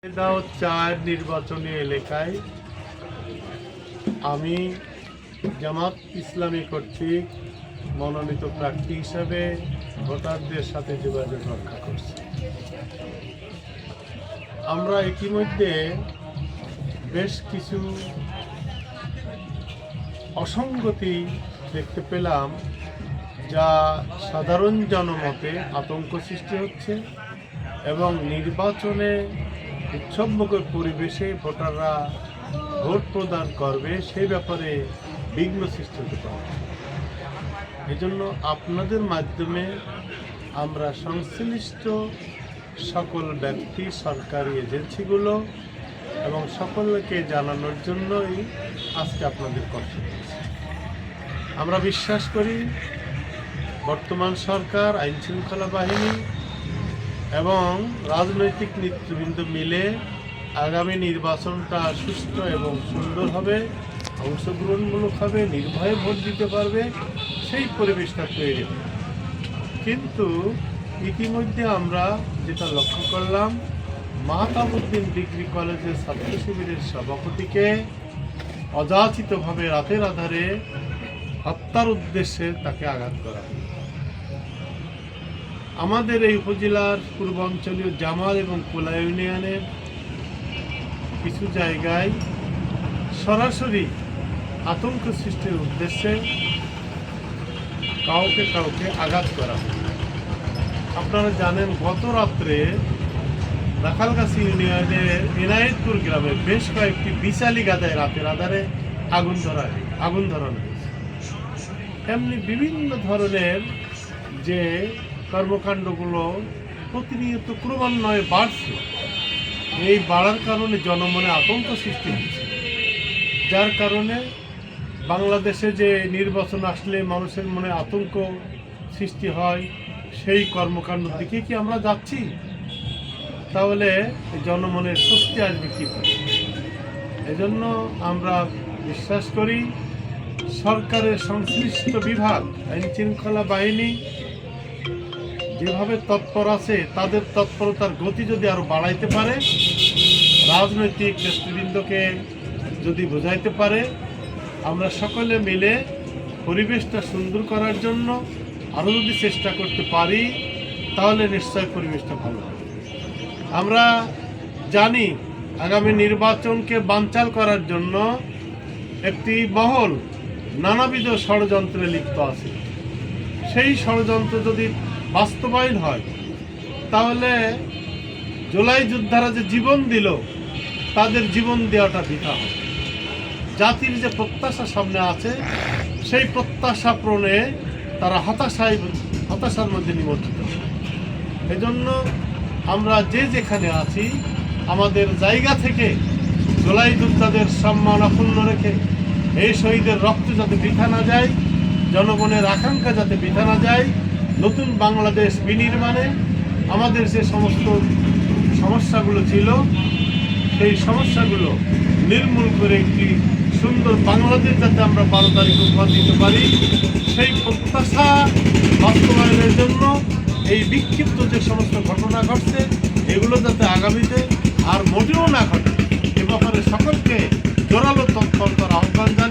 চার নির্বাচনী এলাকায় আমি জামাত ইসলামী কর্তৃক মনোনীত প্রার্থী হিসাবে ভোটারদের সাথে যোগাযোগ রক্ষা করছি। আমরা ইতিমধ্যে বেশ কিছু অসঙ্গতি দেখতে পেলাম, যা সাধারণ জনমতে আতঙ্ক সৃষ্টি হচ্ছে এবং নির্বাচনে উৎসবমুখর পরিবেশে ভোটাররা ভোট প্রদান করবে সেই ব্যাপারে বিঘ্ন সৃষ্টি হতে পারে। এজন্য আপনাদের মাধ্যমে আমরা সংশ্লিষ্ট সকল ব্যক্তি, সরকারি এজেন্সিগুলো এবং সকলকে জানানোর জন্যই আজকে আপনাদের কথা বলছি। আমরা বিশ্বাস করি বর্তমান সরকার, আইনশৃঙ্খলা বাহিনী এবং রাজনৈতিক নেতৃবৃন্দ মিলে আগামী নির্বাচনটা সুষ্ঠু এবং সুন্দর হবে, অংশগ্রহণমূলক হবে, নির্ভয়ে ভোট দিতে পারবে, সেই পরিবেশটা তৈরি হবে। কিন্তু ইতিমধ্যে আমরা যেটা লক্ষ্য করলাম, মাহতাবউদ্দিন ডিগ্রি কলেজের ছাত্র শিবিরের সভাপতিকে অযাচিতভাবে রাতের আধারে হত্যার উদ্দেশ্যে তাকে আঘাত করা হয়। আমাদের এই উপজেলার পূর্বাঞ্চলীয় জামাল এবং কোলা ইউনিয়নের কিছু জায়গায় সরাসরি আতঙ্ক সৃষ্টির উদ্দেশ্যে কাউকে আঘাত করা হয়। আপনারা জানেন, গত রাত্রে রাখালগাছি ইউনিয়নের এনায়েতপুর গ্রামের বেশ কয়েকটি বিচালি গাদায় রাতের আধারে আগুন ধরানো হয়েছে। এমনি বিভিন্ন ধরনের যে কর্মকাণ্ডগুলো প্রতিনিয়ত ক্রমান্বয়ে বাড়ছে, এই বাড়ার কারণে জনমনে আতঙ্ক সৃষ্টি হচ্ছে, যার কারণে বাংলাদেশে যে নির্বাচন আসলে মানুষের মনে আতঙ্ক সৃষ্টি হয়, সেই কর্মকাণ্ডের দিকে কি আমরা যাচ্ছি? তাহলে জনমনের স্বস্তি আসবে কীভাবে? এজন্য আমরা বিশ্বাস করি সরকারের সংশ্লিষ্ট বিভাগ, আইনশৃঙ্খলা বাহিনী যেভাবে তৎপর আছে, তাদের তৎপরতার গতি যদি আরো বাড়াইতে পারে, রাজনৈতিক নেতৃবৃন্দকে যদি বোঝাইতে পারে, আমরা সকলে মিলে পরিবেশটা সুন্দর করার জন্য আরো যদি চেষ্টা করতে পারি, তাহলে নিশ্চয় পরিবেশটা ভালো হবে। আমরা জানি আগামী নির্বাচনকে বানচাল করার জন্য একটি মহল নানাবিধ ষড়যন্ত্রে লিপ্ত আছে। সেই ষড়যন্ত্র যদি বাস্তবায়ন হয়, তাহলে জুলাই যোদ্ধারা যে জীবন দিল, তাদের জীবন দেওয়াটা বৃথা হবে। জাতির যে প্রত্যাশা সামনে আছে, সেই প্রত্যাশা পূরণে তারা হতাশার মধ্যে নিমজ্জিত। এজন্য আমরা যে যেখানে আছি, আমাদের জায়গা থেকে জুলাই যোদ্ধাদের সম্মান অক্ষুণ্ণ রেখে এই শহীদের রক্ত যাতে বৃথা না যায়, জনগণের আকাঙ্ক্ষা যাতে বৃথা না যায়, নতুন বাংলাদেশ বিনির্মাণে আমাদের যে সমস্ত সমস্যাগুলো ছিল, সেই সমস্যাগুলো নির্মূল করে একটি সুন্দর বাংলাদেশ যাতে আমরা 12 তারিখ উপহার দিতে পারি, সেই প্রত্যাশা বাস্তবায়নের জন্য এই বিক্ষিপ্ত যে সমস্ত ঘটনা ঘটছে, এগুলো যাতে আগামীতে আর মোটেও না ঘটে, এ ব্যাপারে সকলকে জোরালো তৎপরতার আহ্বান জানাই।